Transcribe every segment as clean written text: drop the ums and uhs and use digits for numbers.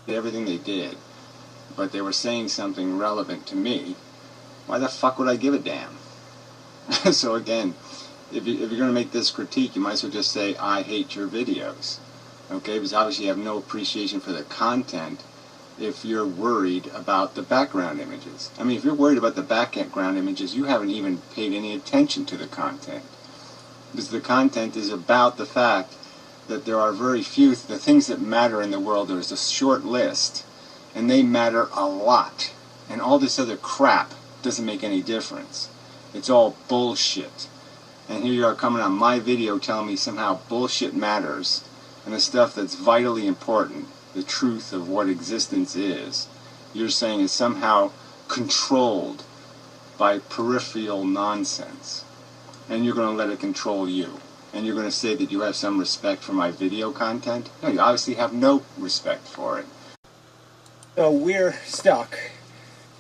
everything they did, but they were saying something relevant to me, why the fuck would I give a damn? So again, if you're going to make this critique, you might as well just say, I hate your videos. Okay, because obviously you have no appreciation for the content if you're worried about the background images. I mean, if you're worried about the background images, you haven't even paid any attention to the content. Because the content is about the fact that there are very few, the things that matter in the world, there's a short list, and they matter a lot. And all this other crap doesn't make any difference. It's all bullshit. And here you are coming on my video telling me somehow bullshit matters, and the stuff that's vitally important, the truth of what existence is, you're saying is somehow controlled by peripheral nonsense. And you're going to let it control you. And you're going to say that you have some respect for my video content? No, you obviously have no respect for it. So we're stuck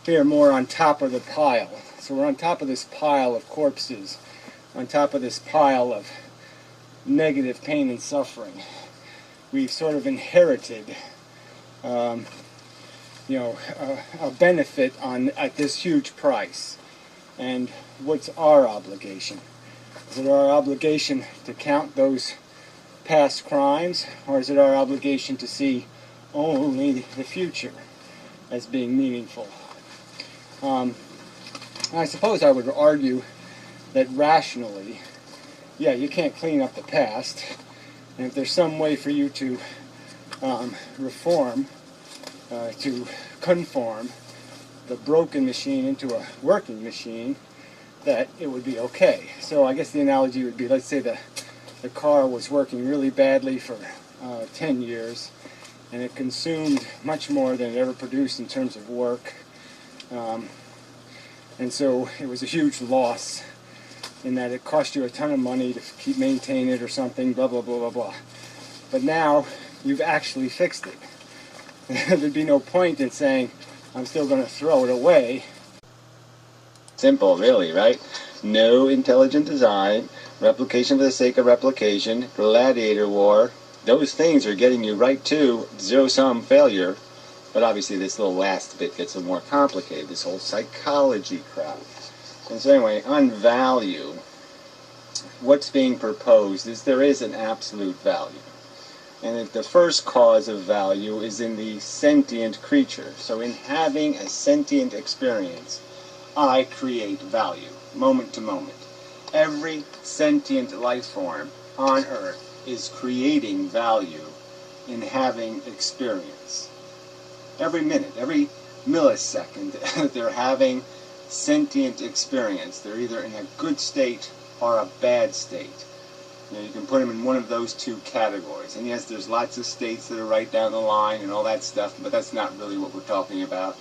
here more on top of the pile. So we're on top of this pile of corpses, on top of this pile of negative pain and suffering. We've sort of inherited, a benefit at this huge price. And what's our obligation? Is it our obligation to count those past crimes, or is it our obligation to see only the future as being meaningful? I suppose I would argue that rationally, yeah, you can't clean up the past, and if there's some way for you to reform, to conform the broken machine into a working machine, that it would be okay. So I guess the analogy would be, let's say the car was working really badly for 10 years, and it consumed much more than it ever produced in terms of work. And so it was a huge loss in that it cost you a ton of money to maintain it or something, blah, blah, blah, blah, blah. But now you've actually fixed it. There'd be no point in saying, I'm still going to throw it away. Simple, really, right? No intelligent design, replication for the sake of replication, gladiator war. Those things are getting you right to zero-sum failure. But obviously this little last bit gets a little more complicated, this whole psychology crap. And so anyway, on value, what's being proposed is there is an absolute value. And that the first cause of value is in the sentient creature. So in having a sentient experience, I create value, moment to moment. Every sentient life form on Earth is creating value in having experience. Every minute, every millisecond, they're having sentient experience. They're either in a good state or a bad state. You can put them in one of those two categories. And yes, there's lots of states that are right down the line and all that stuff, but that's not really what we're talking about.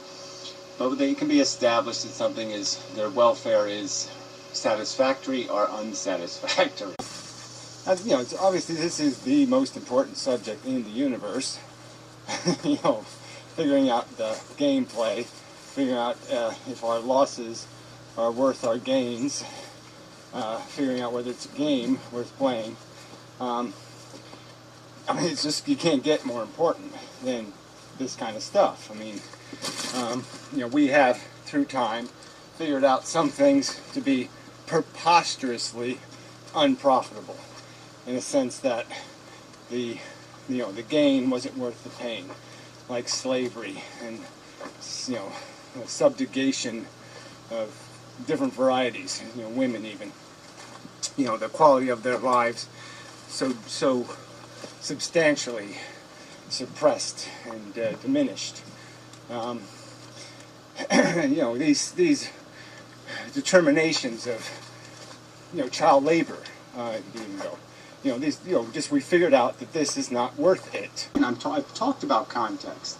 But they can be established that something is, their welfare is satisfactory or unsatisfactory. It's obviously this is the most important subject in the universe. Figuring out the gameplay, figuring out if our losses are worth our gains, figuring out whether it's a game worth playing. It's just, you can't get more important than this kind of stuff. We have, through time, figured out some things to be preposterously unprofitable, in the sense that the gain wasn't worth the pain, like slavery and subjugation of different varieties, women even, the quality of their lives so substantially suppressed and diminished. These determinations of child labor, just we figured out that this is not worth it. And I've talked about context,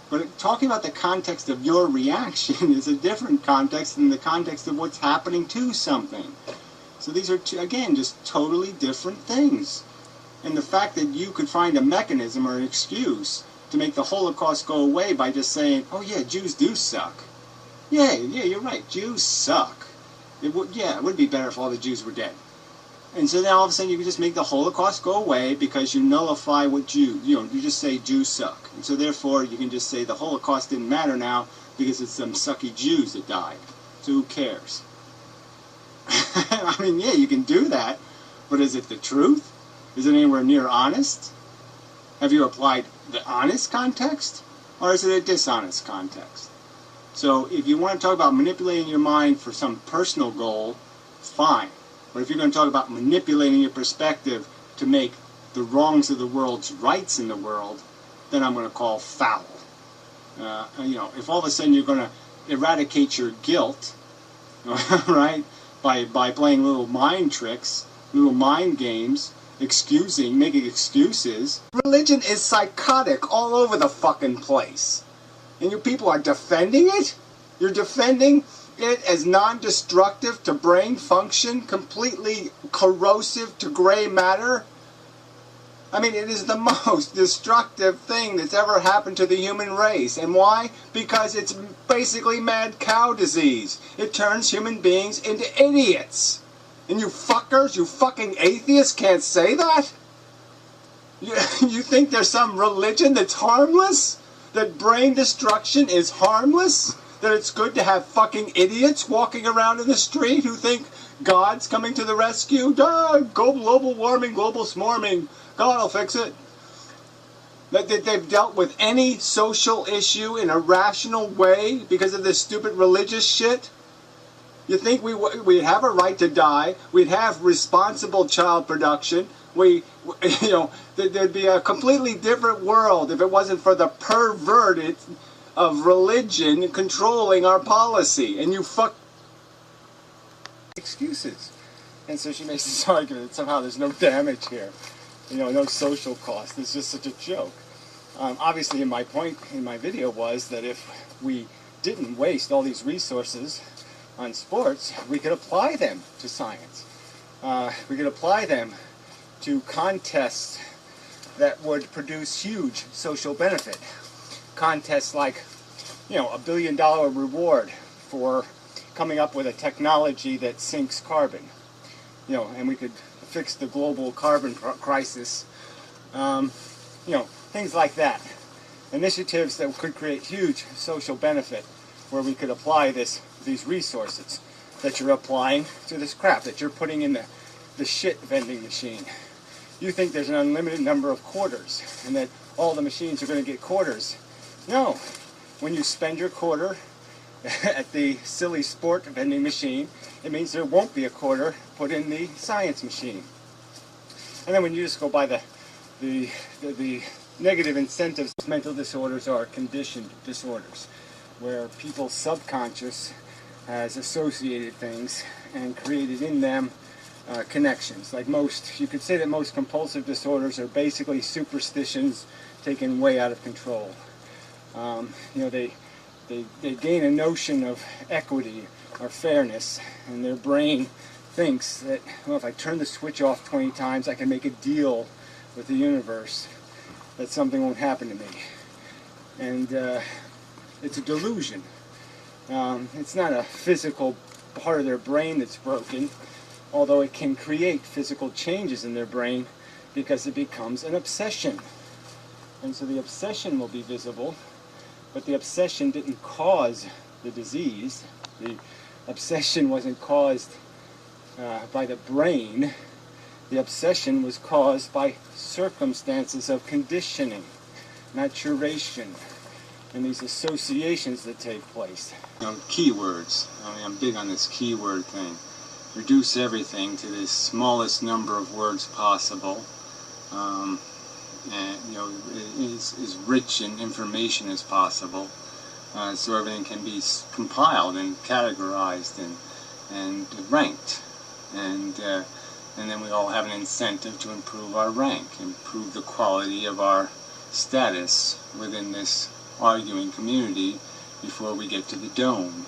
but talking about the context of your reaction is a different context than the context of what's happening to something. So these are, again, just totally different things. And the fact that you could find a mechanism or an excuse to make the Holocaust go away by just saying, oh yeah, Jews do suck. Yeah, you're right, Jews suck. It would be better if all the Jews were dead. And so then all of a sudden you can just make the Holocaust go away because you nullify what Jews, you just say Jews suck. And so therefore you can just say the Holocaust didn't matter now because it's some sucky Jews that died. So who cares? I mean, yeah, you can do that, but is it the truth? Is it anywhere near honest? Have you applied the honest context, or is it a dishonest context? So if you want to talk about manipulating your mind for some personal goal, fine. But if you're going to talk about manipulating your perspective to make the wrongs of the world's rights in the world, then I'm going to call foul. If all of a sudden you're going to eradicate your guilt, right, by playing little mind tricks, little mind games, making excuses. Religion is psychotic all over the fucking place. And you people are defending it? You're defending it as non-destructive to brain function, completely corrosive to gray matter? I mean, it is the most destructive thing that's ever happened to the human race. And why? Because it's basically mad cow disease. It turns human beings into idiots. And you fuckers, you fucking atheists can't say that? You think there's some religion that's harmless? That brain destruction is harmless? That it's good to have fucking idiots walking around in the street who think God's coming to the rescue? Global warming, global swarming. God will fix it. That they've dealt with any social issue in a rational way because of this stupid religious shit? You think we'd have a right to die? We'd have responsible child production? There'd be a completely different world if it wasn't for the perverted of religion controlling our policy. And you excuses. And so she makes this argument that somehow there's no damage here. No social cost. It's just such a joke. Obviously, my point in my video was that if we didn't waste all these resources on sports, we could apply them to science. We could apply them to contests that would produce huge social benefit. Contests like, $1 billion reward for coming up with a technology that sinks carbon. And we could fix the global carbon crisis. Things like that. Initiatives that could create huge social benefit where we could apply these resources that you're applying to this crap that you're putting in the shit vending machine. You think there's an unlimited number of quarters and that all the machines are going to get quarters. No. When you spend your quarter at the silly sport vending machine, it means there won't be a quarter put in the science machine. And then when you just go by the negative incentives, mental disorders are conditioned disorders, where people's subconscious has associated things and created in them connections. You could say that most compulsive disorders are basically superstitions taken way out of control. They gain a notion of equity or fairness, and their brain thinks that, if I turn the switch off 20 times, I can make a deal with the universe that something won't happen to me. And it's a delusion. It's not a physical part of their brain that's broken, although it can create physical changes in their brain because it becomes an obsession. And so the obsession will be visible, but the obsession didn't cause the disease. The obsession wasn't caused by the brain. The obsession was caused by circumstances of conditioning, maturation, and these associations that take place. Keywords. I'm big on this keyword thing. Reduce everything to the smallest number of words possible. And as rich in information as possible, so everything can be compiled and categorized and ranked, and then we all have an incentive to improve our rank, improve the quality of our status within this arguing community before we get to the dome.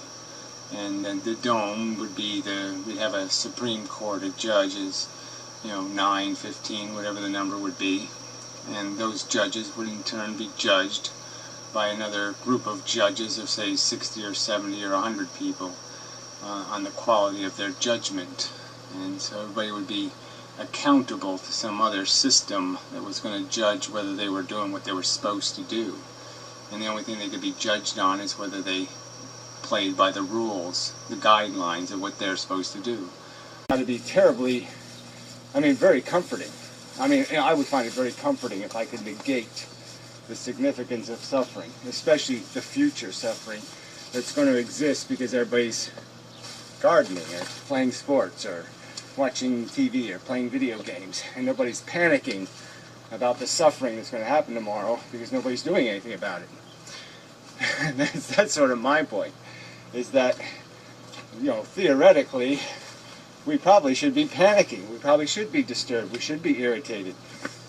And then the dome would be we'd have a Supreme Court of judges, 9, 15, whatever the number would be, and those judges would in turn be judged by another group of judges of, say, 60 or 70 or 100 people on the quality of their judgment. And so everybody would be accountable to some other system that was going to judge whether they were doing what they were supposed to do. And the only thing they could be judged on is whether they played by the rules, the guidelines of what they're supposed to do. Got to be terribly, very comforting. I would find it very comforting if I could negate the significance of suffering, especially the future suffering that's going to exist because everybody's gardening or playing sports or watching TV or playing video games, and nobody's panicking about the suffering that's going to happen tomorrow because nobody's doing anything about it. And that's sort of my point, is that, theoretically, we probably should be panicking. We probably should be disturbed. We should be irritated.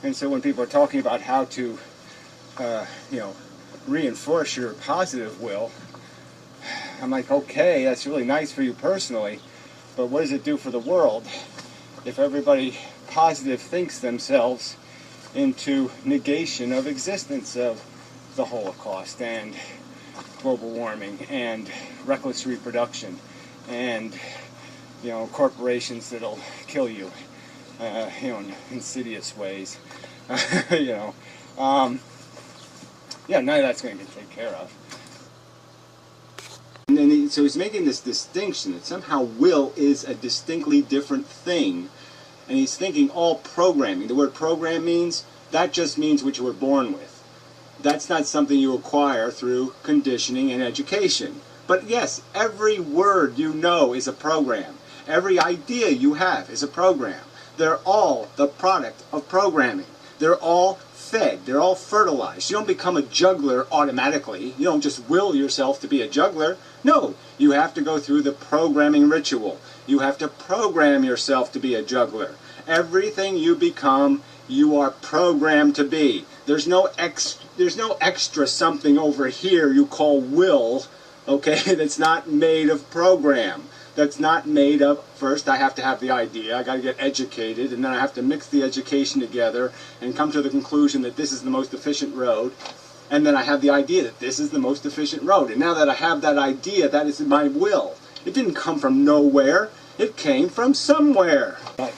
And so when people are talking about how to, reinforce your positive will, I'm like, okay, that's really nice for you personally, but what does it do for the world if everybody positive thinks themselves into negation of existence of the Holocaust and global warming and reckless reproduction and corporations that'll kill you in insidious ways. None of that's going to get taken care of. And then so he's making this distinction that somehow will is a distinctly different thing. And he's thinking all programming. The word program that just means what you were born with. That's not something you acquire through conditioning and education. But yes, every word you know is a program. Every idea you have is a program. They're all the product of programming. They're all fed. They're all fertilized. You don't become a juggler automatically. You don't just will yourself to be a juggler. No, you have to go through the programming ritual. You have to program yourself to be a juggler. Everything you become, you are programmed to be. There's no extra something over here you call will, okay, that's not made of program. That's not made of, first I have to have the idea, I got to get educated, and then I have to mix the education together and come to the conclusion that this is the most efficient road, and then I have the idea that this is the most efficient road. And now that I have that idea, that is my will. It didn't come from nowhere, it came from somewhere. But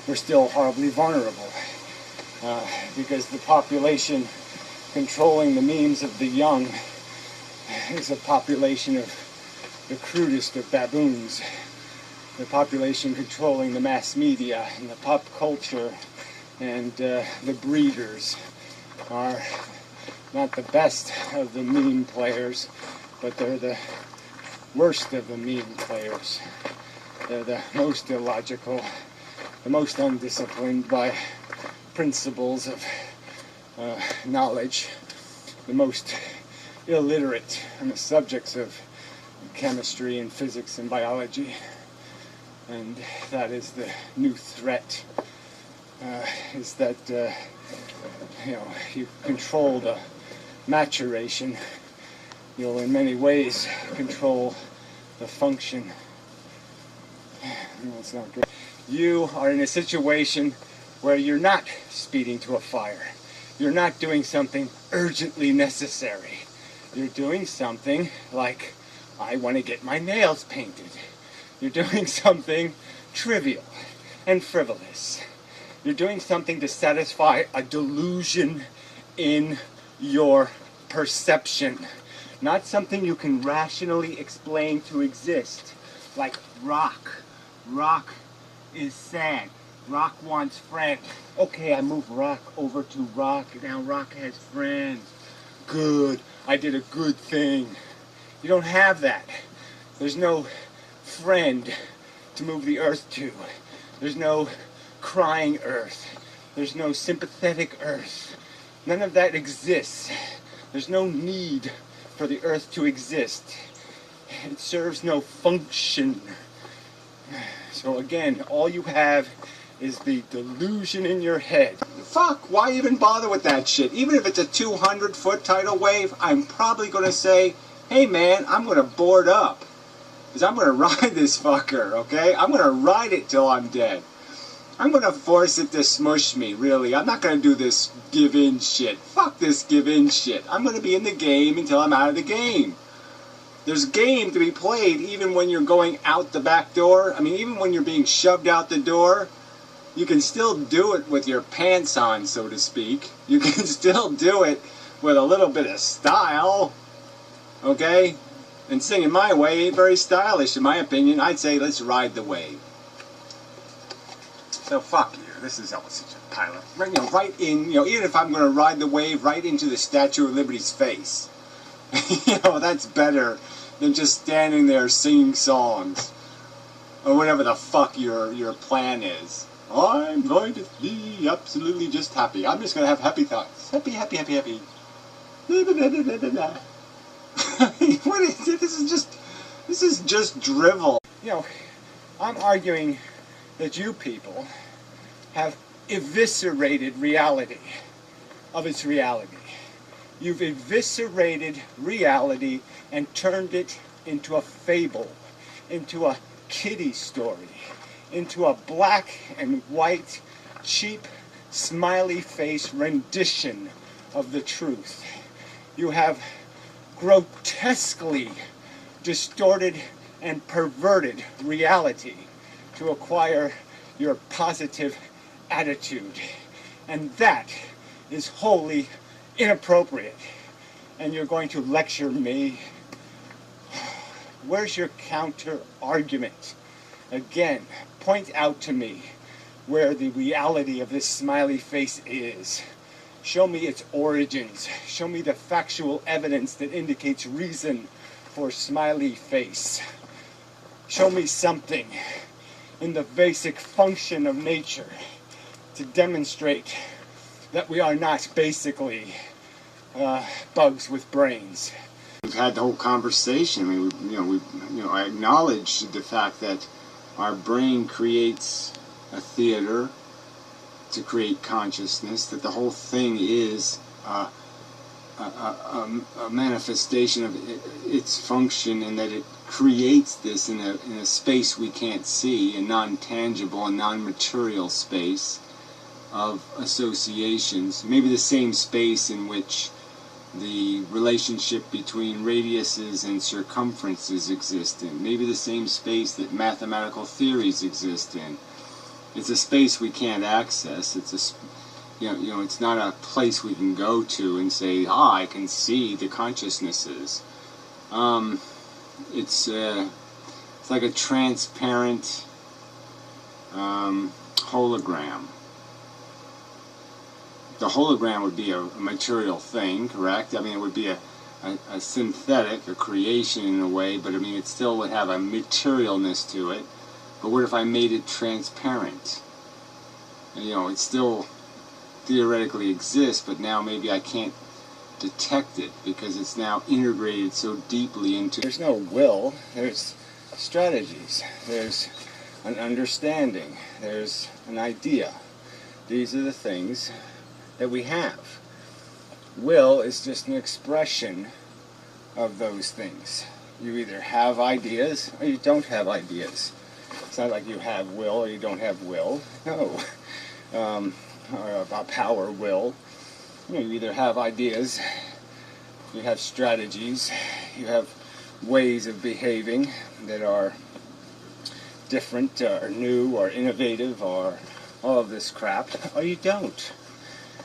we're still horribly vulnerable because the population controlling the memes of the young is a population of the crudest of baboons. The population controlling the mass media and the pop culture and the breeders are not the best of the meme players, but they're the worst of the meme players. They're the most illogical, the most undisciplined by principles of knowledge, the most illiterate on the subjects of chemistry and physics and biology. And that is the new threat, is that you control the maturation, you'll in many ways control the function. No, it's not good. You are in a situation where you're not speeding to a fire. You're not doing something urgently necessary. You're doing something like, I want to get my nails painted. You're doing something trivial and frivolous. You're doing something to satisfy a delusion in your perception. Not something you can rationally explain to exist. Like rock. Rock is sad. Rock wants friends. Okay, I move rock over to rock. Now rock has friends. Good. I did a good thing. You don't have that. There's no friend to move the earth to. There's no crying earth. There's no sympathetic earth. None of that exists. There's no need for the earth to exist. It serves no function. So again, all you have is the delusion in your head. Fuck, why even bother with that shit? Even if it's a 200-foot tidal wave, I'm probably going to say, hey man, I'm going to board up. Because I'm going to ride this fucker, okay? I'm going to ride it till I'm dead. I'm going to force it to smush me, really. I'm not going to do this give-in shit. Fuck this give-in shit. I'm going to be in the game until I'm out of the game. There's game to be played even when you're going out the back door. I mean, even when you're being shoved out the door, you can still do it with your pants on, so to speak. You can still do it with a little bit of style, okay? And singing my way ain't very stylish, in my opinion. I'd say let's ride the wave. So fuck you. This is such a pilot. Right in, even if I'm going to ride the wave right into the Statue of Liberty's face. That's better than just standing there singing songs. Or whatever the fuck your plan is. I'm going to be absolutely just happy. I'm just going to have happy thoughts. Happy, happy, happy, happy. Blah, blah, blah, blah, blah, blah. What is it? This is just drivel. I'm arguing that you people have eviscerated reality of its reality. You've eviscerated reality and turned it into a fable, into a kiddie story, into a black and white, cheap, smiley face rendition of the truth. You have grotesquely distorted and perverted reality to acquire your positive attitude. And that is wholly inappropriate. And you're going to lecture me? Where's your counter argument? Again, point out to me where the reality of this smiley face is. Show me its origins. Show me the factual evidence that indicates reason for smiley face. Show me something in the basic function of nature to demonstrate that we are not basically bugs with brains. We've had the whole conversation. I mean, I acknowledge the fact that our brain creates a theater to create consciousness, that the whole thing is a manifestation of its function, and that it creates this in a space we can't see, a non-tangible and non-material space of associations. Maybe the same space in which the relationship between radiuses and circumferences exist in. Maybe the same space that mathematical theories exist in. It's a space we can't access. It's it's not a place we can go to and say, I can see the consciousnesses. It's like a transparent hologram. The hologram would be a material thing, correct? I mean, it would be a synthetic, a creation in a way, but I mean, it still would have a materialness to it. But what if I made it transparent? And, it still theoretically exists, but now maybe I can't detect it because it's now integrated so deeply into... There's no will, there's strategies, there's an understanding, there's an idea. These are the things that we have. Will is just an expression of those things. You either have ideas or you don't have ideas. It's not like you have will or you don't have will. No. Or about power, will. You either have ideas, you have strategies, you have ways of behaving that are different or new or innovative or all of this crap, or you don't.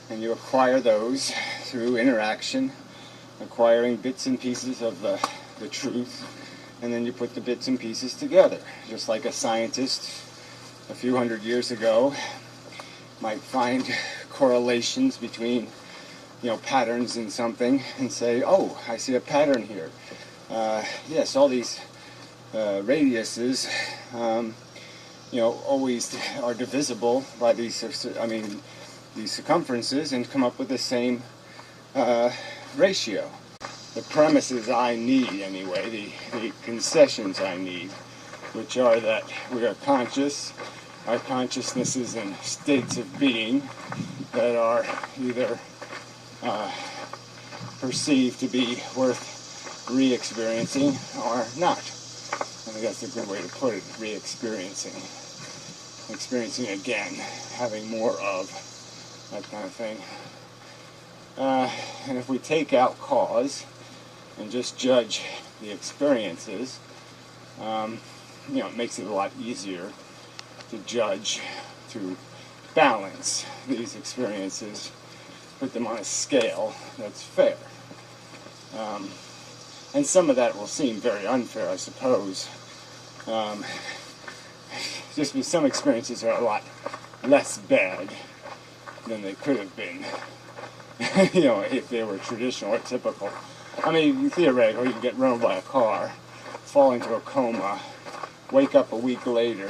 And you acquire those through interaction, acquiring bits and pieces of the truth, and then you put the bits and pieces together. Just like a scientist a few hundred years ago might find correlations between patterns in something and say, oh, I see a pattern here. Yes, all these radiuses always are divisible by these circumferences and come up with the same ratio. The premises I need, anyway, the concessions I need, which are that we are conscious, our consciousness is in states of being that are either perceived to be worth re-experiencing or not. I think that's a good way to put it, re-experiencing. Experiencing again, having more of, that kind of thing. And if we take out cause and just judge the experiences, it makes it a lot easier to judge, to balance these experiences, put them on a scale that's fair. And some of that will seem very unfair, I suppose. Just because some experiences are a lot less bad than they could have been, if they were traditional or typical. I mean, theoretically, you can get run over by a car, fall into a coma, wake up a week later,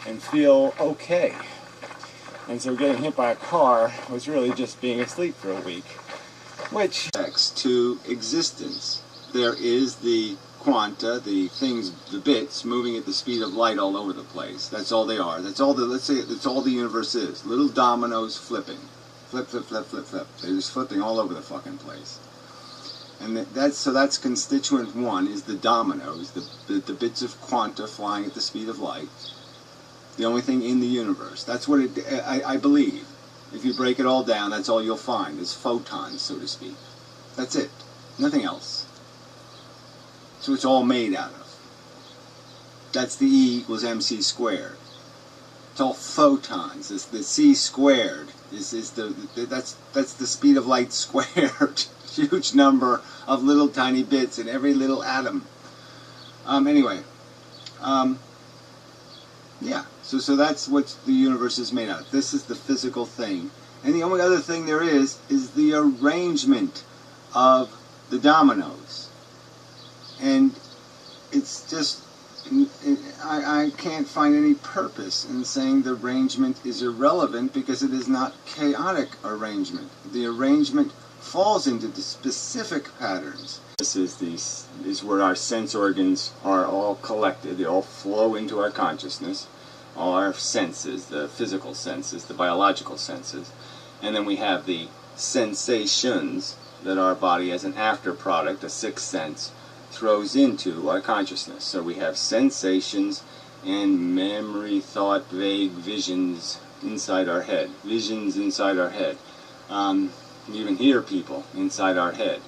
and feel okay. And so getting hit by a car was really just being asleep for a week, which... To existence. There is the quanta, the things, the bits, moving at the speed of light all over the place. That's all they are. That's all let's say that's all the universe is. Little dominoes flipping. Flip, flip, flip, flip, flip. They're just flipping all over the fucking place. And that's constituent one, is the dominoes, the bits of quanta flying at the speed of light. The only thing in the universe. That's what I believe. If you break it all down, that's all you'll find, is photons, so to speak. That's it. Nothing else. So it's all made out of. That's the E equals mc squared. It's all photons. It's the c squared that's the speed of light squared. Huge number of little tiny bits in every little atom. Yeah. So that's what the universe is made out of. This is the physical thing. And the only other thing there is the arrangement of the dominoes. And it's just, I can't find any purpose in saying the arrangement is irrelevant, because it is not chaotic arrangement. The arrangement falls into the specific patterns. This is where our sense organs are all collected. They all flow into our consciousness. All our senses, the physical senses, the biological senses. And then we have the sensations that our body, as an after product, a sixth sense, throws into our consciousness. So we have sensations and memory, thought, vague visions inside our head. Visions inside our head. We even hear people inside our head.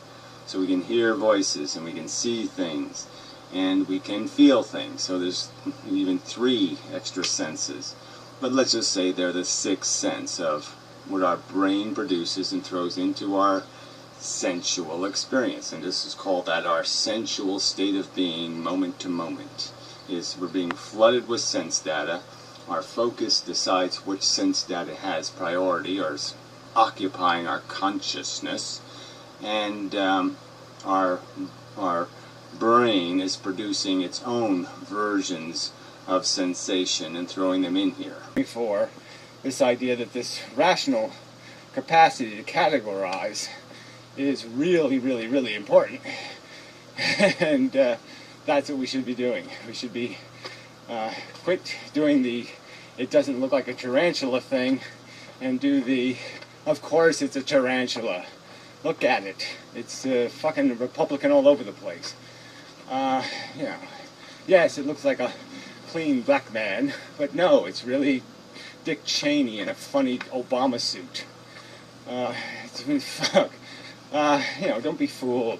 So we can hear voices, and we can see things, and we can feel things. So there's even 3 extra senses. But let's just say they're the sixth sense of what our brain produces and throws into our sensual experience. And this is called that our sensual state of being, moment to moment. We're being flooded with sense data. Our focus decides which sense data has priority or is occupying our consciousness. And our brain is producing its own versions of sensation and throwing them in here. Before, this idea that this rational capacity to categorize is really, really, really important. And that's what we should be doing. We should be quit doing the "it doesn't look like a tarantula" thing and do the "of course it's a tarantula. Look at it. It's fucking Republican all over the place." Yes, it looks like a clean black man, but no, it's really Dick Cheney in a funny Obama suit. Fuck. Don't be fooled.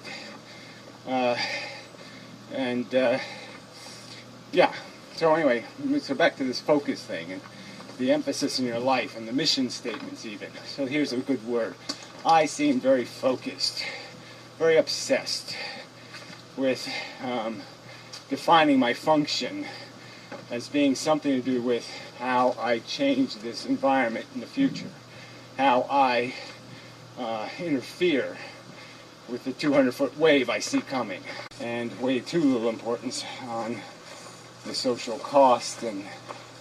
So anyway, so back to this focus thing and the emphasis in your life and the mission statements even. So here's a good word. I seem very focused, very obsessed with defining my function as being something to do with how I change this environment in the future, how I interfere with the 200-foot wave I see coming, and way too little importance on the social cost and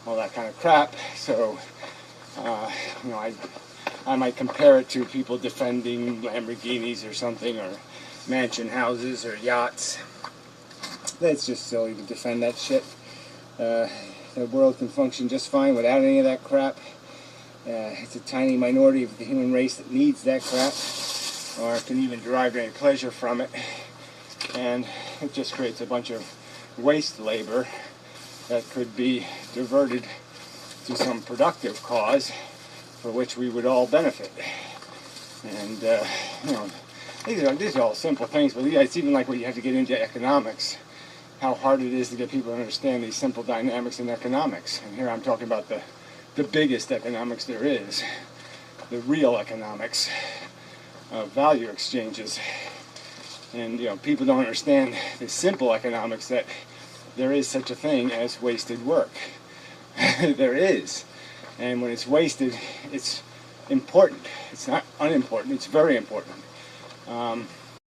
all that kind of crap. So, I might compare it to people defending Lamborghinis or something, or mansion houses or yachts. That's just silly to defend that shit. The world can function just fine without any of that crap. It's a tiny minority of the human race that needs that crap, or can even derive any pleasure from it. And it just creates a bunch of waste labor that could be diverted to some productive cause for which we would all benefit. And, these are all simple things, but yeah, it's even like when you have to get into economics, how hard it is to get people to understand these simple dynamics in economics. And here I'm talking about the biggest economics there is, the real economics of value exchanges. And people don't understand the simple economics, that there is such a thing as wasted work. There is. And when it's wasted, it's important. It's not unimportant, it's very important.